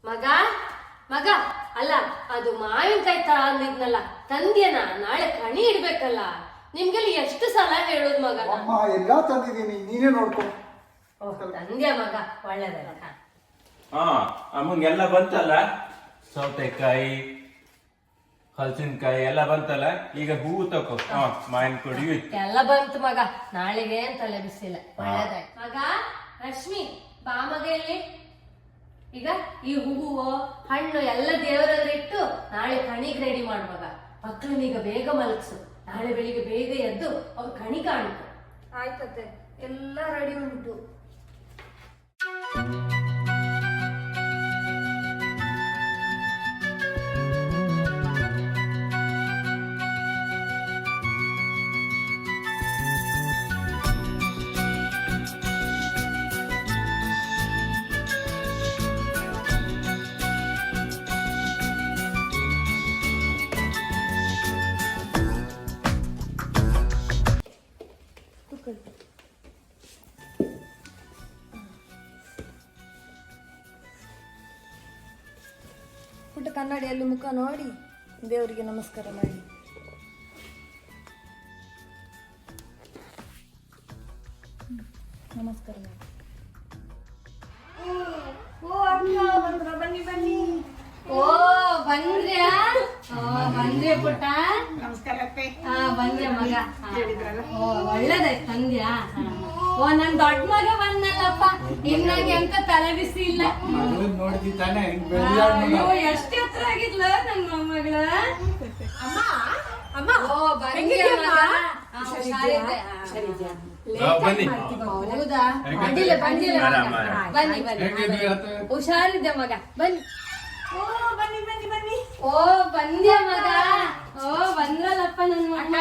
ಮಗ ಮಗ ಅಲ್ಲ, ಅದು ಮಾವಿನಕಾಯಿ ತರ ಅಂದಿದ್ನಲ್ಲ, ತಂದ್ಯನ? ನಾಳೆ ಕಣಿ ಇಡ್ಬೇಕಲ್ಲ. ನಿಮ್ಗೆಲ್ಲ ಎಷ್ಟು ಸಲ ಹೇಳೋದು ಮಗ? ಅಮ್ಮ ಎಲ್ಲಾ ತಂದಿದ್ದೀನಿ, ನೀನೇ ನೋಡ್ಕೊ. ತಂದ್ಯ ಮಗ, ಒಳ್ಳೇದಲ್ಲ. ಅಮ್ಮಂಗೆಲ್ಲ ಬಂತಲ್ಲ, ಸೌತೆಕಾಯಿ ಹಲಸಿನಕಾಯಿ ಎಲ್ಲ ಬಂತಲ್ಲ. ಈಗ ಹೂವು ತಕೋ. ಮಾವಿನ ಕೊಡಿ ಎಲ್ಲ ಬಂತು ಮಗ, ನಾಳೆಗೆ ತಲೆ ಬಿಸಿಲ್ಲ. ಒಳ್ಳೇದಾಯ್ತು ಮಗ. ರಶ್ಮಿ ಬಾ ಮಗ ಇಲ್ಲಿ. ಈಗ ಈ ಹೂವು ಹಣ್ಣು ಎಲ್ಲ ದೇವರಲ್ಲಿ ಇಟ್ಟು ನಾಳೆ ಕಣಿಗೆ ರೆಡಿ ಮಾಡುವಾಗ ಮಕ್ಕಳನ್ನೀಗ ಬೇಗ ಮಲಗಿಸು. ನಾಳೆ ಬೆಳಿಗ್ಗೆ ಬೇಗ ಎದ್ದು ಅವ್ರು ಕಣಿ ಕಾಣುತ್ತೆ. ಆಯ್ತತೆ, ಎಲ್ಲ ರೆಡಿ ಉಂಟು. ಪುಟ್ಟ ಕನ್ನಡಿಯಲ್ಲಿ ಮುಖ ನೋಡಿ ದೇವರಿಗೆ ನಮಸ್ಕಾರ ಮಾಡಿ. ನಮಸ್ಕಾರ ಮಾಡಿ. ಬನ್ನಿ ಬನ್ನಿ. ಓ ಬಂದ್ರ್ಯಾ? ಬಂದ್ರಿ ಪುಟ್ಟ? ನಮಸ್ಕಾರ. ಬಂದ್ಯ ಮಗ? ಓ ಒಳ್ಳೇದಾಯ್ತು ತಂದ್ಯಾ? ಓ ನನ್ ದೊಡ್ಡ ಮಗ ಬಂದಲ್ಲಪ್ಪ, ಇನ್ನಾಗೆ ಅಂತ ತಲೆ ಬಿಸಿ ಇಲ್ಲ. ಅಯ್ಯೋ ಎಷ್ಟು ಎತ್ತರ ಆಗಿದ್ಲ ನನ್ ಮೊಮ್ಮಗಳ. ಓ ಬಂದ್ಯ ಮಗ? ಹುಷಾರಿದ್ದೆ? ಬನ್ನಿ. ಹೌದಾ? ಬಂದಿಲ್ಲ ಬಂದಿಲ್ಲ ಮಗ. ಬನ್ನಿ ಬನ್ನಿ, ಹುಷಾರಿದ್ದೆ ಮಗ. ಬನ್ನಿ. ಬನ್ನಿ ಬನ್ನಿ ಬನ್ನಿ. ಓ ಬಂದ್ಯ ಮಗ? ಓ ಬಂದ್ರಲ್ಲಪ್ಪ ನನ್ ಮಗ.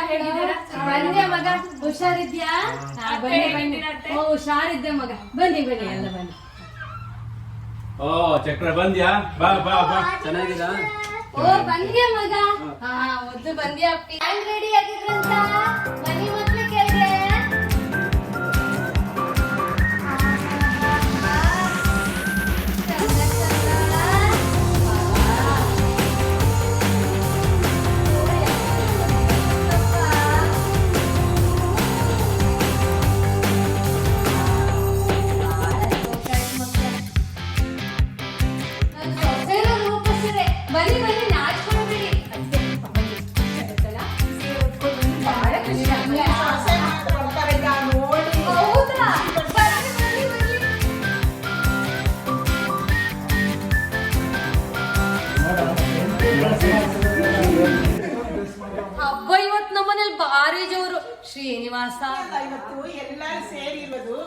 ಬಂದ್ಯ ಮಗ? ಹುಷಾರಿದ್ಯಾ? ಬನ್ನಿ ಬನ್ನಿ. ಓ ಹುಷಾರಿದ್ದೆ ಮಗ. ಬನ್ನಿ ಬನ್ನಿ, ಎಲ್ಲ ಬನ್ನಿ. ಓ ಚಕ್ರ ಬಂದ್ಯಾ? ಬಾ ಬಾ ಬಾ. ಚೆನ್ನಾಗಿದ? ಓ ಬಂದ್ಯ ಮಗ? ಒದ್ದು ಬಂದ್ಯ ಅಪ್ಪಿ. ರೆಡಿ ಆಗಿದ್ರಂತ ಮನಿ ಮಕ್ಳು ಕೇಳಿದ್ರೆ ಬನ್ನಿ ಬನ್ನಿ, ನಾಚ್ಕೊಳ್ಬೇಡಿ. ಹೌದಾ? ಬನ್ನಿ ಬನ್ನಿ ಬನ್ನಿ. ಹಬ್ಬ ಇವತ್ತು ನಮ್ಮನೇಲಿ ಭಾರಿ ಜೋರು. ಶ್ರೀನಿವಾಸ ಇವತ್ತು ಎಲ್ಲರೂ ಸೇರಿರೋದು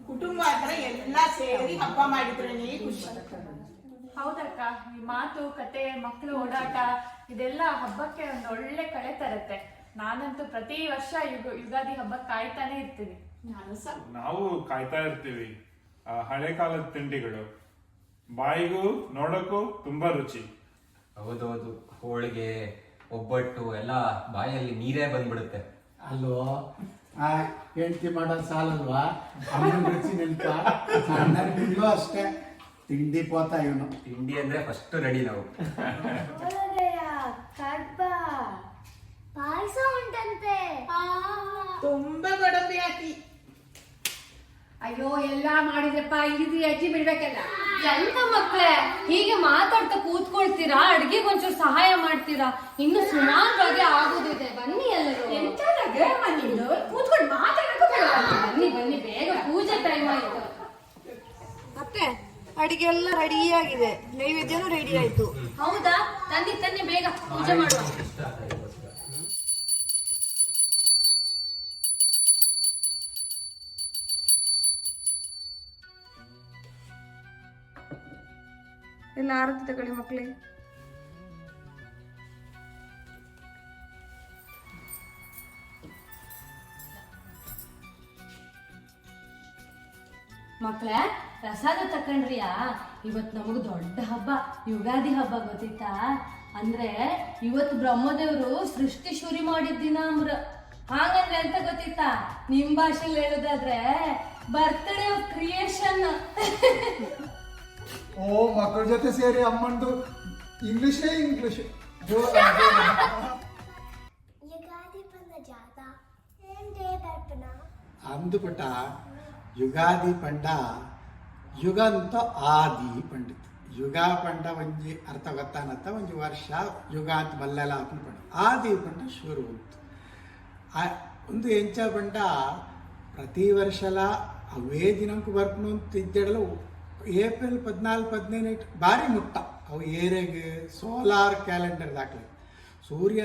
ಕುಟುಂಬ ಹತ್ರ ಎಲ್ಲಾ ಸೇರಿ ಹಬ್ಬ ಮಾಡಿದ್ರೆ ಖುಷಿ. ಹೌದಕ್ಕ, ಈ ಮಾತು ಕತೆ ಮಕ್ಕಳು ಓಡಾಟ ಇದೆಲ್ಲ ಹಬ್ಬಕ್ಕೆ ಒಂದು ಒಳ್ಳೆ ಕಳೆ ತರುತ್ತೆ. ನಾನಂತೂ ಪ್ರತಿ ವರ್ಷ ಯುಗಾದಿ ಹಬ್ಬಕ್ಕೆ ಕಾಯ್ತಾನೆ ಇರ್ತೀನಿ. ನಾವು ಕಾಯ್ತಾ ಇರ್ತೀವಿ. ಹಳೆ ಕಾಲದ ತಿಂಡಿಗಳು ಬಾಯಿಗೂ ನೋಡಕ್ಕೂ ತುಂಬಾ ರುಚಿ. ಹೌದೌದು, ಹೋಳಿಗೆ ಒಬ್ಬಟ್ಟು ಎಲ್ಲ ಬಾಯಲ್ಲಿ ನೀರೇ ಬಂದ್ಬಿಡುತ್ತೆ. ಅಲ್ವೋ, ಹೆಂಡತಿ ಮಾಡೋದು ಸಾಲಲ್ವಾ? ಅಮ್ಮನ ರುಚಿ ನಿಲ್ಕ. ಅಣ್ಣನಿಗೂ ಅಷ್ಟೇ, ತಿಂಡಿ ಪೋತ ಇವನು. ತಿಂಡಿ ಅಂದ್ರೆ ಫಸ್ಟ್ ರೆಡಿ ನಾವು. ಪಾಯಸ ಉಂಟಂತೆ. ತುಂಬಾ ಗಡಂಬಿ ಹಾಕಿ. ಅಯ್ಯೋ ಎಲ್ಲಾ ಮಾಡಿದ್ರಪ್ಪ, ಇಲ್ಲಿದ್ರೆ ಅಜ್ಜಿ ಬಿಡ್ಬೇಕಲ್ಲ. ಎಂತ ಮಕ್ಳೇ ಹೀಗೆ ಮಾತಾಡ್ತಾ ಕೂತ್ಕೊಳ್ತೀರಾ? ಅಡ್ಗೆಗೆ ಒಂಚೂರು ಸಹಾಯ ಮಾಡ್ತೀರಾ? ಇನ್ನು ಸುಮಾರು ಬಗೆ ಆಗೋದಿದೆ. ಬನ್ನಿ ಎಲ್ಲರೂ. ಕೂತ್ಕೊಂಡು ಮಾತಾಡೋದು. ಬನ್ನಿ ಬನ್ನಿ, ಬೇಗ ಪೂಜೆ ಟೈಮ್ ಆಯ್ತು. ಮತ್ತೆ ಅಡಿಗೆ ಎಲ್ಲ ರೆಡಿ ಆಗಿದೆ, ನೈವೇದ್ಯನೂ ರೆಡಿ ಆಯ್ತು. ಹೌದಾ? ತನ್ನಿ ತನ್ನಿ, ಬೇಗ ಪೂಜೆ ಮಾಡುವ. ಎಲ್ಲ ಆರತಿ ತಗೊಳ್ಳಿ ಮಕ್ಳೇ. ಮಕ್ಳೇ ಪ್ರಸಾದ ತಕೊಂಡ್ರಿಯಾ? ಇವತ್ ನಮಗ್ ದೊಡ್ಡ ಹಬ್ಬ, ಯುಗಾದಿ ಹಬ್ಬ, ಗೊತ್ತಿತ್ತಾ? ಅಂದ್ರೆ ಇವತ್ತು ಬ್ರಹ್ಮದೇವರು ಸೃಷ್ಟಿ ಶುರು ಮಾಡಿದ ದಿನ ಅಮ್ರ. ಹಾಗಂದ್ರೆ ಅಂತ ಗೊತ್ತಿತ್ತಾ? ನಿಮ್ ಭಾಷೆಯಲ್ಲಿ ಹೇಳುದಾದ್ರೆ ಬರ್ತ್ಡೇ ಆಫ್ ಕ್ರಿಯೇಷನ್. ಓ ಮಕ್ಕಳ ಜೊತೆ ಸೇರಿ ಅಮ್ಮಂದು ಇಂಗ್ಲಿಷೇ యుగాది పండుగ జాత ఏంటే తరపున అందుపట ಯುಗಾದಿ ಪಂಡ ಯುಗಂತ ಆದಿ ಪಂಡಿತ್ ಯುಗ ಪಂಡ ಒಂಜಿ ಅರ್ಥ ಗೊತ್ತಾನತ್ತ ಒಂಜಿ ವರ್ಷ ಯುಗ ಅಂತ ಮಲ್ಲೆಲ್ಲ ಹಾಕೊಂಡು ಪಂಡ ಆದಿ ಪಂಡ ಶುರು ಉಂಟು ಒಂದು ಎಂಚ ಪಂಡ ಪ್ರತಿ ವರ್ಷಲ ಅವೇ ದಿನಕ್ಕೂ ಬರ್ಪನು ಅಂತ ಇದ್ದೆಡಲು ಏಪ್ರಿಲ್ 14-15 ಭಾರಿ ಮುಟ್ಟ ಅವು ಏರೆಗೆ ಸೋಲಾರ್ ಕ್ಯಾಲೆಂಡರ್ ದಾಖಲೆ ಸೂರ್ಯ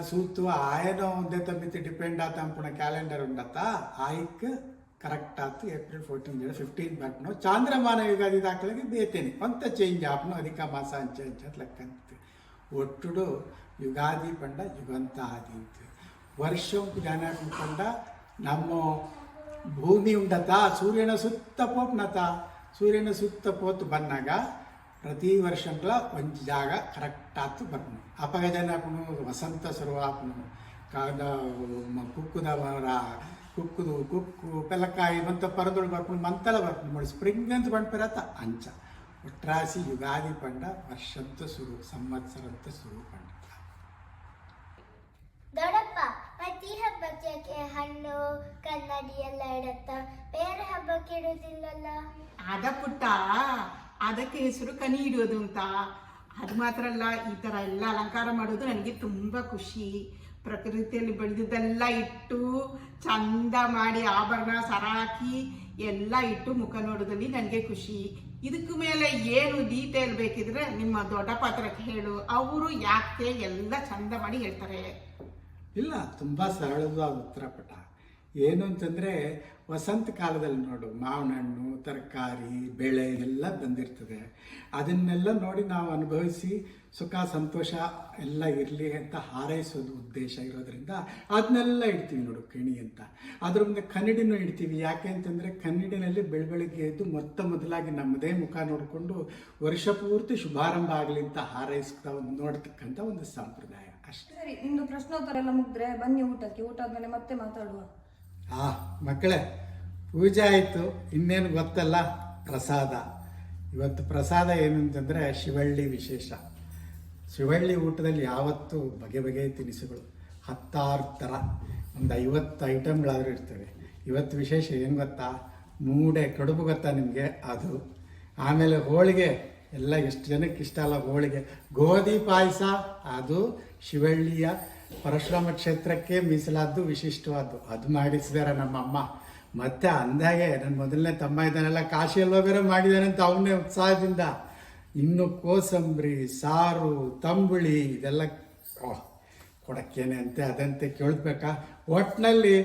ಸೂತು ಆಯನ ಒಂದೇ ತಮ್ಮಿತ್ತು ಡಿಪೆಂಡ್ ಆತ ಅಂಪುಣ ಕ್ಯಾಲೆಂಡರ್ ಉಂಡತ್ತ ಆಯ್ಕೆ ಕರೆಕ್ಟ್ ಆಯ್ತು ಏಪ್ರಿಲ್ 15 ಬರ್ಪನು ಚಾಂದ್ರಮಾನ ಯುಗಾದಿ ದಾಖಲೆಗೆ ಬೇತೇನೆ ಕೊಂತ ಚೇಂಜ್ ಆಪ್ನು ಅಧಿಕ ಮಾಸ ಅಂಚೆ ಅಂತ ಲೆಕ್ಕಂತ ಒಟ್ಟುಡು ಯುಗಾದಿ ಪಂಡ ಯುಗಂತ ಆದಿ ಅಂತ ವರ್ಷಂ ಜನ ಪಂಡ ನಮ್ಮ ಭೂಮಿ ಉಂಡತ ಸೂರ್ಯನ ಸುತ್ತ ಪೋಪ್ನತ ಸೂರ್ಯನ ಸುತ್ತ ಪೋತು ಬಂದಾಗ ಪ್ರತಿ ವರ್ಷಗಳ ಒಂದು ಜಾಗ ಕರೆಕ್ಟ್ ಆತು ಬರ್ನು ಅಪಗ ಜನ ವಸಂತ ಶುರುವಾಪನು ಕುಕ್ಕುದ ಮರ ಕುಕ್ಕು ಪೆಲಕಾಯಿ ಮಂತ ಪರದೊಳು ಬರ್ಕೊಂಡು ಮಂತಲ ಬರ್ಕೊಂಡು ಮಾಡಿ ಸ್ಪ್ರಿಂಗ್ ಅಂತ ಬಂಡ್ಪಿರತ್ತ ಅಂಚ ಒಟ್ರಾಸಿ ಯುಗಾದಿ ಪಂಡ ವರ್ಷಂತ ಶುರು ಸಂವತ್ಸರಂತ ಶುರು ಪಂಡ ದೊಡ್ಡಪ್ಪ ಪ್ರತಿ ಹಬ್ಬಕ್ಕೆ ಹಣ್ಣು ಕನ್ನಡಿ ಎಲ್ಲ ಇಡತ್ತ ಬೇರೆ ಹಬ್ಬಕ್ಕೆ ಇಡುವುದಿಲ್ಲಲ್ಲ ಅದ ಪುಟ್ಟ ಅದಕ್ಕೆ ಹೆಸರು ಕನಿ ಇಡೋದು ಅಂತ ಅದು ಮಾತ್ರ ಅಲ್ಲ ಈ ಥರ ಎಲ್ಲ ಅಲಂಕಾರ ಮಾಡೋದು ನನಗೆ ತುಂಬ ಖುಷಿ ಪ್ರಕೃತಿಯಲ್ಲಿ ಬೆಳೆದಿದ್ದೆಲ್ಲ ಇಟ್ಟು ಚಂದ ಮಾಡಿ ಆಭರಣ ಸರ ಹಾಕಿ ಎಲ್ಲ ಇಟ್ಟು ಮುಖ ನೋಡೋದಲ್ಲಿ ನನಗೆ ಖುಷಿ ಇದಕ್ಕೆ ಮೇಲೆ ಏನು ಡೀಟೇಲ್ ಬೇಕಿದ್ರೆ ನಿಮ್ಮ ದೊಡ್ಡಪ್ಪ ಹತ್ರಕ್ಕೆ ಹೇಳು ಅವರು ಯಾಕೆ ಎಲ್ಲ ಚಂದ ಮಾಡಿ ಹೇಳ್ತಾರೆ ಇಲ್ಲ ತುಂಬ ಸರಳವಾದ ಉತ್ತರ ಪಟ ಏನು ಅಂತಂದರೆ ವಸಂತ ಕಾಲದಲ್ಲಿ ನೋಡು ಮಾವಿನ ಹಣ್ಣು ತರಕಾರಿ ಬೆಳೆ ಎಲ್ಲ ಬಂದಿರ್ತದೆ ಅದನ್ನೆಲ್ಲ ನೋಡಿ ನಾವು ಅನುಭವಿಸಿ ಸುಖ ಸಂತೋಷ ಎಲ್ಲ ಇರಲಿ ಅಂತ ಹಾರೈಸೋದು ಉದ್ದೇಶ ಇರೋದ್ರಿಂದ ಅದನ್ನೆಲ್ಲ ಇಡ್ತೀವಿ ನೋಡು ಕಣಿ ಅಂತ ಅದ್ರ ಮುಂದೆ ಕನ್ನಡಿನೂ ಇಡ್ತೀವಿ ಯಾಕೆ ಅಂತಂದರೆ ಕನ್ನಡಿನಲ್ಲಿ ಬೆಳಬೆಳಗ್ಗೆ ಎದ್ದು ಮೊದಲಾಗಿ ನಮ್ಮದೇ ಮುಖ ನೋಡಿಕೊಂಡು ವರ್ಷ ಪೂರ್ತಿ ಶುಭಾರಂಭ ಆಗಲಿ ಅಂತ ಹಾರೈಸ್ತಾ ನೋಡ್ತಕ್ಕಂಥ ಒಂದು ಸಂಪ್ರದಾಯ ಅಷ್ಟೇ. ಸರಿ, ನಿಮ್ದು ಪ್ರಶ್ನೋತ್ತರ ಎಲ್ಲ ಮುಗಿದ್ರೆ ಬನ್ನಿ ಊಟಕ್ಕೆ. ಊಟ ಆದ್ಮೇಲೆ ಮತ್ತೆ ಮಾತಾಡುವ. ಮಕ್ಕಳೇ, ಪೂಜೆ ಆಯಿತು, ಇನ್ನೇನು ಗೊತ್ತಲ್ಲ ಪ್ರಸಾದ. ಇವತ್ತು ಪ್ರಸಾದ ಏನು ಅಂತಂದರೆ ಶಿವಳ್ಳಿ ವಿಶೇಷ. ಶಿವಳ್ಳಿ ಊಟದಲ್ಲಿ ಯಾವತ್ತೂ ಬಗೆ ಬಗೆಯ ತಿನಿಸುಗಳು 16 ಥರ, ಒಂದು 50 ಐಟಮ್ಗಳಾದರೂ ಇರ್ತವೆ. ಇವತ್ತು ವಿಶೇಷ ಏನು ಗೊತ್ತಾ? ಮೂಡೆ ಕಡುಬು ಗೊತ್ತಾ ನಿಮಗೆ? ಅದು. ಆಮೇಲೆ ಹೋಳಿಗೆ, ಎಲ್ಲ ಎಷ್ಟು ಜನಕ್ಕೆ ಇಷ್ಟ ಅಲ್ಲ ಹೋಳಿಗೆ. ಗೋಧಿ ಪಾಯಸ, ಅದು ಶಿವಳ್ಳಿಯ ಪರಶುರಾಮ ಕ್ಷೇತ್ರಕ್ಕೆ ಮೀಸಲಾದ್ದು, ವಿಶಿಷ್ಟವಾದ್ದು. ಅದು ಮಾಡಿಸಿದಾರೆ ನಮ್ಮಮ್ಮ. ಮತ್ತೆ ಅಂದಾಗೆ ನನ್ನ ಮೊದಲನೇ ತಮ್ಮ ಇದ್ದಾನೆಲ್ಲ ಕಾಶಿಯಲ್ಲೋ ಬೇರೆ ಮಾಡಿದ್ದಾನೆ ಅಂತ ಅವನೇ ಉತ್ಸಾಹದಿಂದ. ಇನ್ನು ಕೋಸಂಬರಿ, ಸಾರು, ತಂಬುಳಿ ಇದೆಲ್ಲ ಕೊಡಕ್ಕೇನೆ ಅಂತೆ ಅದಂತೆ ಕೇಳಬೇಕಾ? ಒಟ್ಟಿನಲ್ಲಿ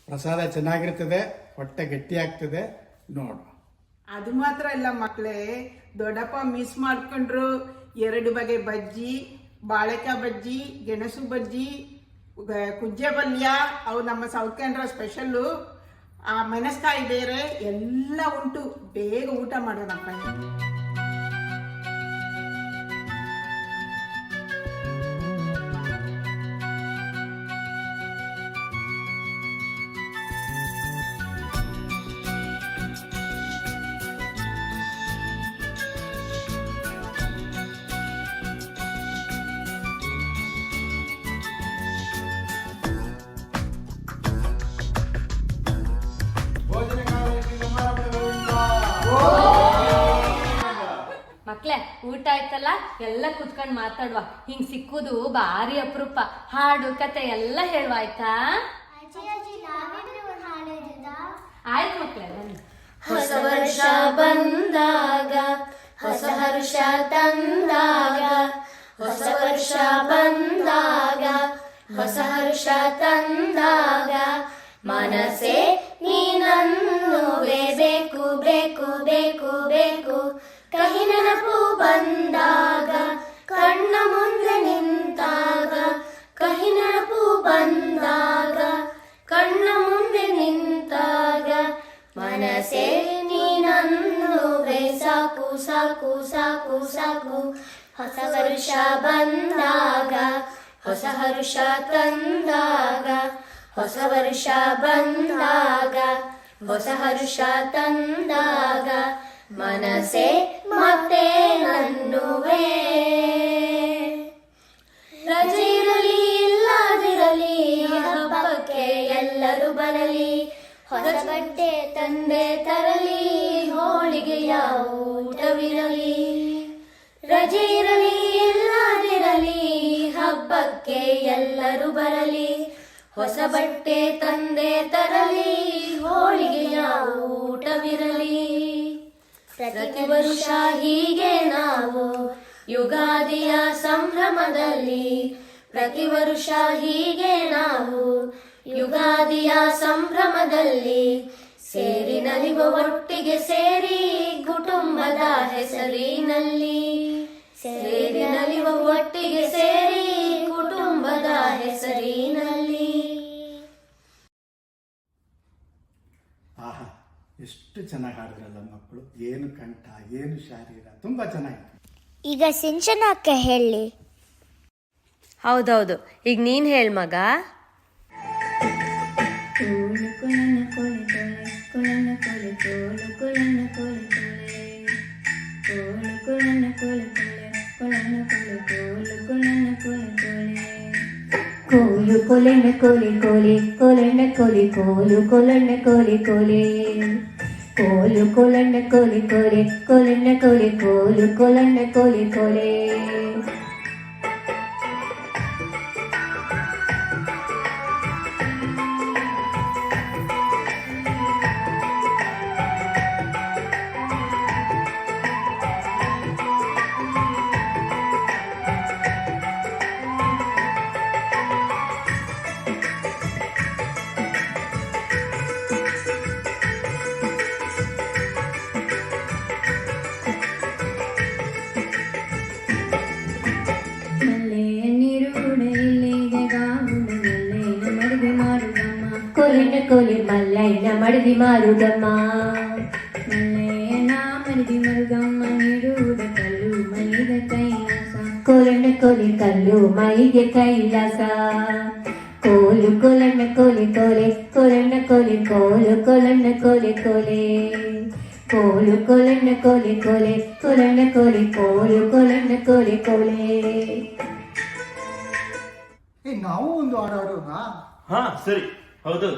ಪ್ರಸಾದ ಚೆನ್ನಾಗಿರ್ತದೆ, ಹೊಟ್ಟೆ ಗಟ್ಟಿಯಾಗ್ತದೆ ನೋಡು. ಅದು ಮಾತ್ರ ಇಲ್ಲ ಮಕ್ಕಳೇ, ದೊಡ್ಡಪ್ಪ ಮಿಸ್ ಮಾಡ್ಕೊಂಡ್ರು 2 ಬಗೆ ಬಜ್ಜಿ, ಬಾಳೆಕಾಯಿ ಬಜ್ಜಿ, ಗೆಣಸು ಬಜ್ಜಿ, ಕುಜ್ಜೆ ಪಲ್ಯ, ಅವು ನಮ್ಮ ಸೌತ್ ಕನ್ನಡ ಸ್ಪೆಷಲ್ಲು. ಆ ಮೆಣಸ್ಕಾಯಿ ಬೇರೆ ಎಲ್ಲ ಉಂಟು. ಬೇಗ ಊಟ ಮಾಡೋಣಪ್ಪ. ಮಕ್ಳೇ, ಊಟ ಆಯ್ತಲ್ಲ, ಎಲ್ಲ ಕುತ್ಕೊಂಡ್ ಮಾತಾಡುವ. ಹಿಂಗ್ ಸಿಕ್ಕುದು ಬಾರಿ ಅಪರೂಪ. ಹಾಡು ಕತೆ ಎಲ್ಲ ಹೇಳುವ, ಆಯ್ತಾ? ಅಜ್ಜಿ ನಾವಿಬ್ರು ಒಂದು ಹಾಡು ಹೇಳಿದ. ಆಯ್ತು ಮಕ್ಳೇ, ಬನ್ನಿ. ಹೊಸ ವರ್ಷ ಬಂದಾಗ ಹೊಸ ಹರ್ಷ ತಂದಾಗ, ಹೊಸ ವರ್ಷ ಬಂದಾಗ ಹೊಸ ಹರ್ಷ ತಂದಾಗ, ಮನಸ್ಸೇ ನೀನನ್ನುವೆ ಬೇಕು ಬೇಕು ಬೇಕು ಬೇಕು. ಕಹಿ ನೆನಪು ಬಂದಾಗ, ಕಣ್ಣ ಮುಂದೆ ನಿಂತಾಗ, ಕಹಿ ನೆನಪು ಬಂದಾಗ, ಕಣ್ಣ ಮುಂದೆ ನಿಂತಾಗ, ಮನಸ್ಸೇ ನೀನನ್ನುವೆ ಸಾಕು ಸಾಕು ಸಾಕು ಸಾಕು. ಹೊಸ ವರ್ಷ ಬಂದಾಗ ಹೊಸ ಹರ್ಷ ತಂದಾಗ, ಹೊಸ ವರ್ಷ ಬಂದಾಗ ಹೊಸ ಹರುಷ ತಂದಾಗ ಮನಸೆ ಮತ್ತೆ ನನ್ನುವೆ. ರಜೆ ಇರಲಿ ಇಲ್ಲದಿರಲಿ ಹಬ್ಬಕ್ಕೆ ಎಲ್ಲರೂ ಬರಲಿ, ಹೊಸ ಬಟ್ಟೆ ತಂದೆ ತರಲಿ, ಹೋಳಿಗೆಯ ಊಟವಿರಲಿ. ರಜೆ ಇರಲಿ ಇಲ್ಲದಿರಲಿ ಹಬ್ಬಕ್ಕೆ ಎಲ್ಲರೂ ಬರಲಿ, ಹೊಸ ಬಟ್ಟೆ ತಂದೆ ತರಲಿ, ಹೋಳಿಗೆಯ ಊಟವಿರಲಿ. ಪ್ರತಿ ವರ್ಷ ಹೀಗೆ ನಾವು ಯುಗಾದಿಯ ಸಂಭ್ರಮದಲ್ಲಿ, ಪ್ರತಿ ವರ್ಷ ಹೀಗೆ ನಾವು ಯುಗಾದಿಯ ಸಂಭ್ರಮದಲ್ಲಿ ಸೇರಿ ನಲಿವ ಒಟ್ಟಿಗೆ ಸೇರಿ ಕುಟುಂಬದ ಹೆಸರಿನಲ್ಲಿ, ಸೇರಿ ನಲಿವ ಒಟ್ಟಿಗೆ ಸೇರಿ ಕುಟುಂಬದ ಹೆಸರಿನಲ್ಲಿ. ಆಹಾ, ಎಷ್ಟು ಚೆನ್ನಾಗಿ ಹಾಡಿದ್ರಲ್ಲ ಮಕ್ಕಳು. ಏನು ಕಂಠ, ಏನು ಶಾರೀರ, ತುಂಬ ಚೆನ್ನಾಗಿತ್ತು. ಈಗ ಸಿಂಚನಕ್ಕೆ ಹೇಳಿ. ಹೌದೌದು, ಈಗ ನೀನ್ ಹೇಳ್ ಮಗ. ಕೋಲು ಕೊಲನ ಕೊಲೆ ಕೊಲೆ ಕೊಲನ ಕೊಲೆ ಕೋಲು ಕೊಲನ ಕೊಲೆ ಕೊಲೆ ಕೋಲು ಕೊಲನ ಕೊಲೆ ಕೊಲೆ ಕೊಲನ ಕೊಲೆ ಕೋಲು ಕೊಲನ ಕೊಲೆ ಕೊಲೆ ಕೋಲು ಕೊಲನ ಕೊಲೆ ಕೊಲೆ ಕೊಲನ ಕೊಲೆ ಕೋಲು ಕೊಲನ ಕೊಲೆ ಕೊಲೆ ಕೋಲು ಕೊಲನ ಕೊಲೆ ಕೊಲೆ ಕೊಲನ ಕೊಲೆ ಕೋಲು ಕೊಲನ ಕೊಲೆ ಕೊಲೆ. ಕೊಲೆ ಮಲ್ಲಯ್ಯನ ಮಡದಿ ಮಾರುಗಮ್ಮ, ಮಲ್ಲಯ್ಯನ ಮಡದಿ ಮರುಗಮ್ಮ ನೀಡುವುದ ಕಲ್ಲು ಮೈಗೆ ಕೈಲಾಸ, ಕೊಲನ ಕೊಲೆ ಕಲ್ಲು ಮೈಗೆ ಕೈಲಾಸ. ಕೋಲು ಕೊಲನ ಕೊಲೆ ಕೊಲೆ ಕೊಲನ ಕೊಲೆ ಕೋಲು ಕೊಲನ ಕೊಲೆ ಕೊಲೆ ಕೋಲು ಕೊಲನ ಕೊಲೆ ಕೊಲೆ ಕೊಲನ ಕೊಲೆ ಕೋಲು ಕೊಲನ ಕೊಲೆ ಕೊಲೆ. ನಾವು ಒಂದು ಹಾಡೋಣ. ಹಾ ಸರಿ, ಹೌದು.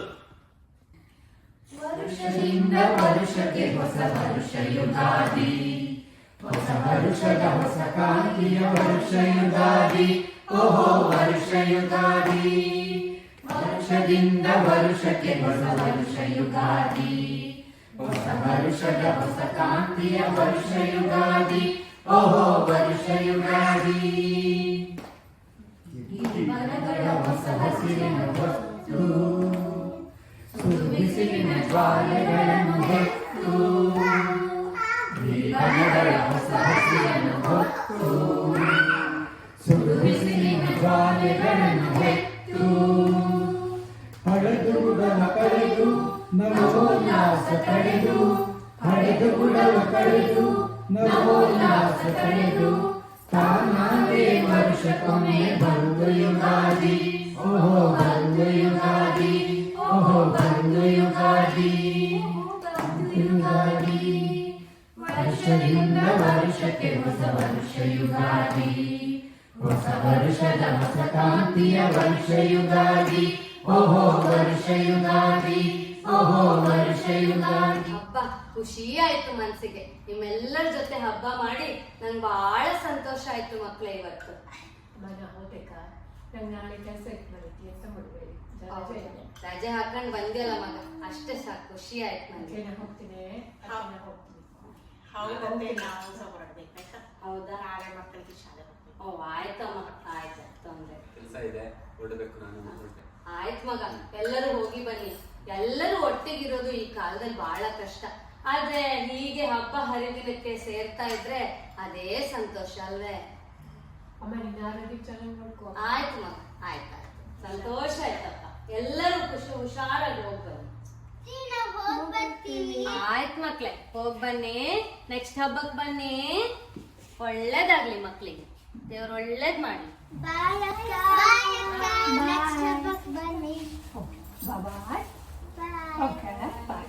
ವರುಷದಿಂದ ವರುಷಕ್ಕೆ ಹೊಸ ವರುಷ ಯುಗಾದಿ, ಹೊಸ ವರುಷದ ಹೊಸ ಕಾಂತಿಯ ವರುಷ ಯುಗಾದಿ, ಓಹೋ ವರುಷ ಯುಗಾದಿ. ವರುಷದಿಂದ ವರುಷಕ್ಕೆ ಹೊಸ ವರುಷ ಯುಗಾದಿ, ಹೊಸ ವರುಷದ ಹೊಸ ಕಾಂತಿಯ ವರುಷ ಯುಗಾದಿ, ಓಹೋ ವರುಷ ಯುಗಾದಿ. ಮನಗಳ ಹೊಸ ಹಸಿರಿನ ಹೊತ್ತು, ಸುಡು ಬಿಸಿಲಿನ ಜ್ವಾಲೆಗಳನ್ನು ಹೊತ್ತು, ಮನಗಳ ಹೊಸ ಹಸಿರನ್ನು ಹೊತ್ತು, ಸುಡು ಬಿಸಿಲಿನ ಜ್ವಾಲೆಗಳನ್ನು ಹೊತ್ತು, ಹಳೆದು ಗುಡಲ ಕಳೆದು ನವೋಲ್ಲಾಸ ಕಳೆದು, ಹಳೆದು ಗುಡಲ ಕಳೆದು ನವೋಲ್ಲಾಸ ಕಳೆದು, ತಾನಾಗೆ ವರ್ಷಕ್ಕೊಮ್ಮೆ ಬಂದು ಯುಗಾದಿ, ಓಹೋ ಬಂದು ಯುಗಾದಿ, ಓಹೋ ಬಂದು ಯುಗಾದಿ. ಯುಗಾದಿ ವರ್ಷದಿಂದ ವರ್ಷಕ್ಕೆ ಹೊಸ ವರುಷ ಯುಗಾದಿ, ಹೊಸ ವರುಷದ ಹೊಸ ಕಾಂತಿಯ ವರ್ಷ ಯುಗಾದಿ, ಓಹೋ ವರ್ಷ ಯುಗಾದಿ, ಓಹೋ ವರ್ಷ ಯುಗಾದಿ. ಹಬ್ಬ ಖುಷಿ ಆಯ್ತು ಮನ್ಸಿಗೆ. ನಿಮ್ಮೆಲ್ಲರ ಜೊತೆ ಹಬ್ಬ ಮಾಡಿ ನಂಗೆ ಬಹಳ ಸಂತೋಷ ಆಯ್ತು ಮಕ್ಳೇ ಇವತ್ತು. ಮಗ ಹೋಗ್ಬೇಕಾ? ನಂಗೆ ನಾಳೆ ಕೆಲಸ ಇತ್ತು ಬರೀತಿ ಅಂತ ಮಾಡಬೇಡಿ. ರಜೆ ಹಾಕೊಂಡ್ ಬಂದಿಯಲ್ಲ ಮಗ, ಅಷ್ಟೇ ಸಾಕು, ಖುಷಿ ಆಯ್ತು ನನಗೆ. ಹೋಗ್ತೀನಿ. ಹೌದಾ? ನಾಳೆ ಮಕ್ಕಳಿಗೆ ಶಾಲೆ ಹೋಗ್ತೀನಿ. ಓ ಆಯ್ತಮ್ಮ, ಆಯ್ತು, ತೊಂದ್ರೆ ಕೆಲಸ ಇದೆ, ಹೊರಡಬೇಕು ನಾನು. ಆಯ್ತು ಮಗ, ಎಲ್ಲರೂ ಹೋಗಿ ಬನ್ನಿ. ಎಲ್ಲರೂ ಒಟ್ಟಿಗಿರೋದು ಈ ಕಾಲದಲ್ಲಿ ಬಹಳ ಕಷ್ಟ. ಆದ್ರೆ ಹೀಗೆ ಹಬ್ಬ ಹರಿದಿನಕ್ಕೆ ಸೇರ್ತಾ ಇದ್ರೆ ಅದೇ ಸಂತೋಷ ಅಲ್ವೇ? ಅಮ್ಮ ನಿನ್ನ ಆರೋಗ್ಯ ಚೆನ್ನಾಗಿ ನೋಡ್ಕೋ. ಆಯ್ತು ಮಗ, ಆಯ್ತಾಯ್ತು, ಸಂತೋಷ ಆಯ್ತಪ್ಪ. ಎಲ್ಲರೂ ಖುಷಿ ಹುಷಾರಾಗಿ ಹೋಗ್ ಬನ್ನಿ. ಆಯ್ತು ಮಕ್ಳೇ, ಹೋಗ್ ಬನ್ನಿ. ನೆಕ್ಸ್ಟ್ ಹಬ್ಬಕ್ ಬನ್ನಿ. ಒಳ್ಳೇದಾಗ್ಲಿ ಮಕ್ಳಿಗೆ, ದೇವ್ರು ಒಳ್ಳೇದ್ ಮಾಡ್ಲಿ. ಬಾಯ್. ಬಾಯ್.